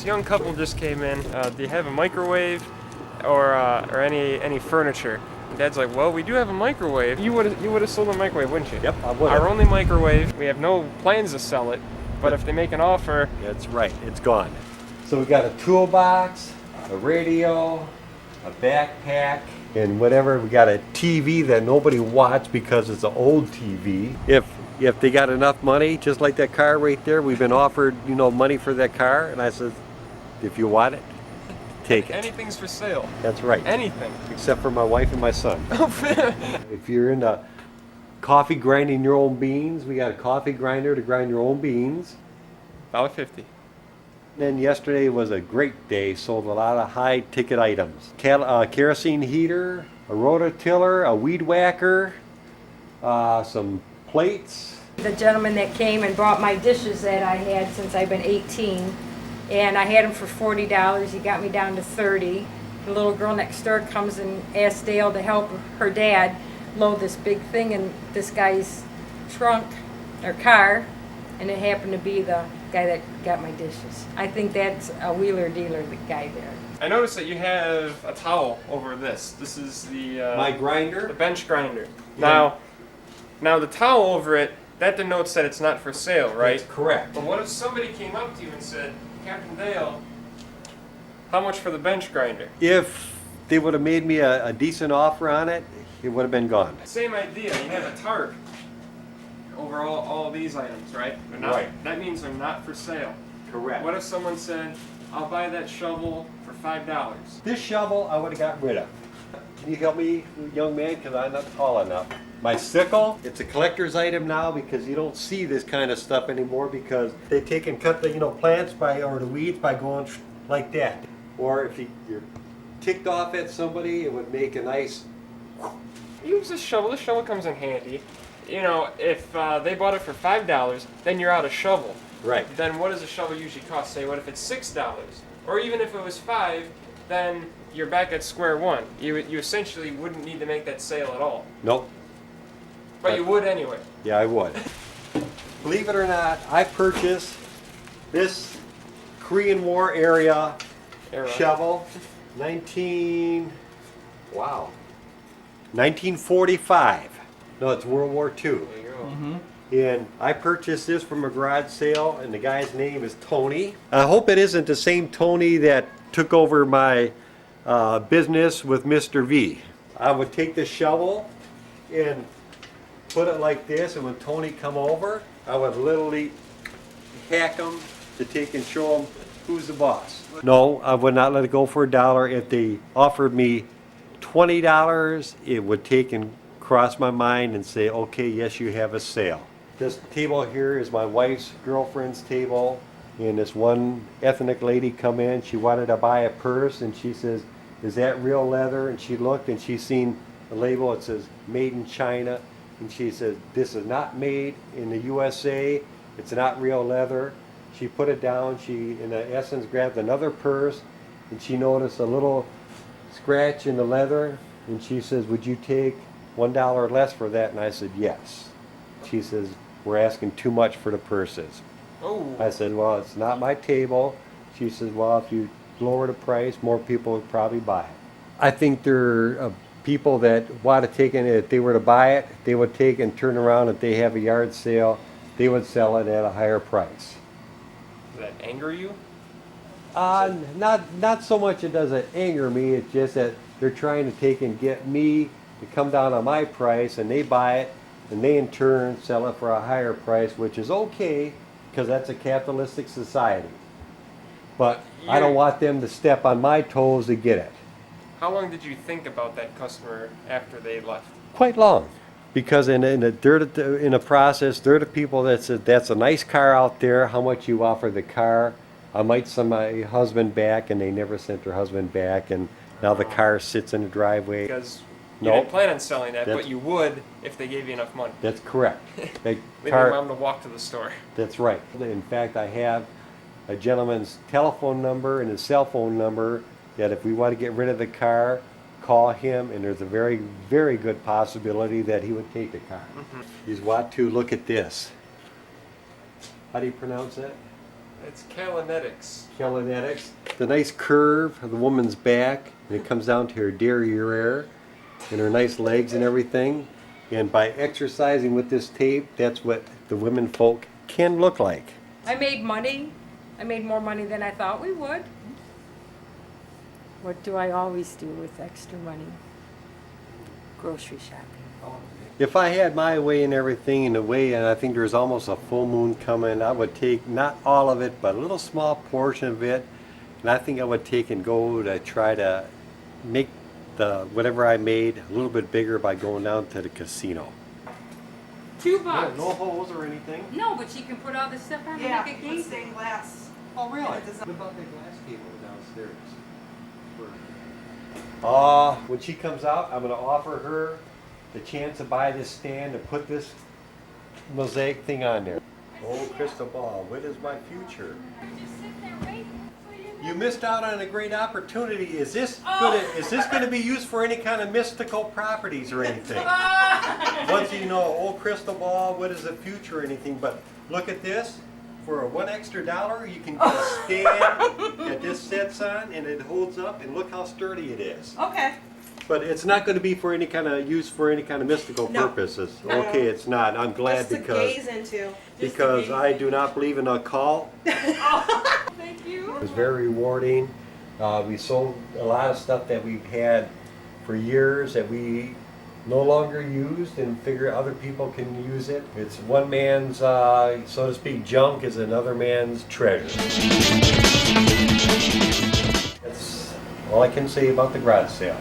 this young couple just came in. Do you have a microwave or any furniture? And Dad's like, well, we do have a microwave. You would have sold a microwave, wouldn't you? Yep, I would. Our only microwave. We have no plans to sell it, but if they make an offer, That's right, it's gone. So we got a toolbox, a radio, a backpack, and whatever. We got a TV that nobody watched because it's an old TV. If they got enough money, just like that car right there, we've been offered, money for that car, and I said, if you want it, take it. anything's for sale. That's right. Anything. Except for my wife and my son. If you're into coffee grinding your own beans, we got a coffee grinder to grind your own beans. $1.50. Then yesterday was a great day, sold a lot of high ticket items. Kerosene heater, a rototiller, a weed whacker, some plates. The gentleman that came and brought my dishes that I had since I've been 18, and I had them for $40. He got me down to 30. The little girl next door comes and asks Dale to help her dad load this big thing in this guy's trunk or car, and it happened to be the guy that got my dishes. I think that's a wheeler dealer, the guy there. I noticed that you have a towel over this. This is the My grinder. the bench grinder. Now the towel over it, that denotes that it's not for sale, right? That's correct. But what if somebody came up to you and said, Captain Dale, how much for the bench grinder? If they would have made me a decent offer on it, it would have been gone. Same idea. You have a tarp over all these items, right? But now, Right. that means they're not for sale. Correct. What if someone said, I'll buy that shovel for $5? This shovel I would have got rid of. Can you help me, young man, because I'm not tall enough? My sickle, it's a collector's item now because you don't see this kind of stuff anymore because they take and cut the plants or the weeds by going like that. Or if you're ticked off at somebody, it would make a nice. Use this shovel. This shovel comes in handy. If they bought it for $5, then you're out of shovel. Right. Then what does a shovel usually cost? Say, what if it's $6? Or even if it was $5, then you're back at square one. You essentially wouldn't need to make that sale at all. Nope. But you would anyway. Yeah, I would. Believe it or not, I purchased this Korean War era shovel, 1945. No, it's World War II. There you go. And I purchased this from a garage sale, and the guy's name is Tony. I hope it isn't the same Tony that took over my business with Mr. V. I would take this shovel and put it like this, and when Tony come over, I would literally hack him to take and show him who's the boss. No, I would not let it go for $1. If they offered me $20, it would take and cross my mind and say, okay, yes, you have a sale. This table here is my wife's girlfriend's table, and this one ethnic lady come in, she wanted to buy a purse, and she says, is that real leather? And she looked and she seen the label, it says made in China, and she says, this is not made in the USA, it's not real leather. She put it down, she in essence grabbed another purse, and she noticed a little scratch in the leather, and she says, would you take $1 less for that? And I said, yes. She says, we're asking too much for the purses. Oh. I said, well, it's not my table. She says, well, if you lower the price, more people would probably buy it. I think there are people that want to take it, if they were to buy it, they would take and turn around, if they have a yard sale, they would sell it at a higher price. Does that anger you? Not so much it doesn't anger me, it's just that they're trying to take and get me to come down on my price, and they buy it, and they in turn sell it for a higher price, which is okay, because that's a capitalistic society. But I don't want them to step on my toes to get it. How long did you think about that customer after they left? Quite long. Because in a process, they're the people that said, that's a nice car out there, how much you offer the car? I might send my husband back, and they never sent their husband back, and now the car sits in the driveway. Because you didn't plan on selling that, but you would if they gave you enough money. That's correct. Maybe your mom to walk to the store. That's right. In fact, I have a gentleman's telephone number and his cell phone number that if we want to get rid of the car, call him, and there's a very, very good possibility that he would take the car. He's want to look at this. How do you pronounce that? It's Kalinetics. Kalinetics. The nice curve of the woman's back, and it comes down to her derriere and her nice legs and everything. And by exercising with this tape, that's what the women folk can look like. I made money. I made more money than I thought we would. What do I always do with extra money? Grocery shopping. If I had my way and everything in the way, and I think there's almost a full moon coming, I would take not all of it, but a little small portion of it, and I think I would take and go to try to make the whatever I made a little bit bigger by going down to the casino. $2. No holes or anything. No, but you can put all this stuff on Yeah, and make a with game. stained glass. Oh, really? Yeah, it does not- What about the glass table downstairs? When she comes out, I'm going to offer her the chance to buy this stand and put this mosaic thing on there. Oh, crystal ball, what is my future? You missed out on a great opportunity. Is this gonna be used for any kind of mystical properties or anything? Once you know, oh, crystal ball, what is the future or anything? But look at this. For $1 extra, you can get a stand that this sits on and it holds up, and look how sturdy it is. Okay. But it's not going to be for any kind of use for any kind of mystical No. purposes. No. Okay, it's not. I'm glad Just to because gaze into. I do not believe in occult. Thank you. It was very rewarding. We sold a lot of stuff that we've had for years that we no longer used, and figure other people can use it. It's one man's, so to speak, junk is another man's treasure. That's all I can say about the garage sale.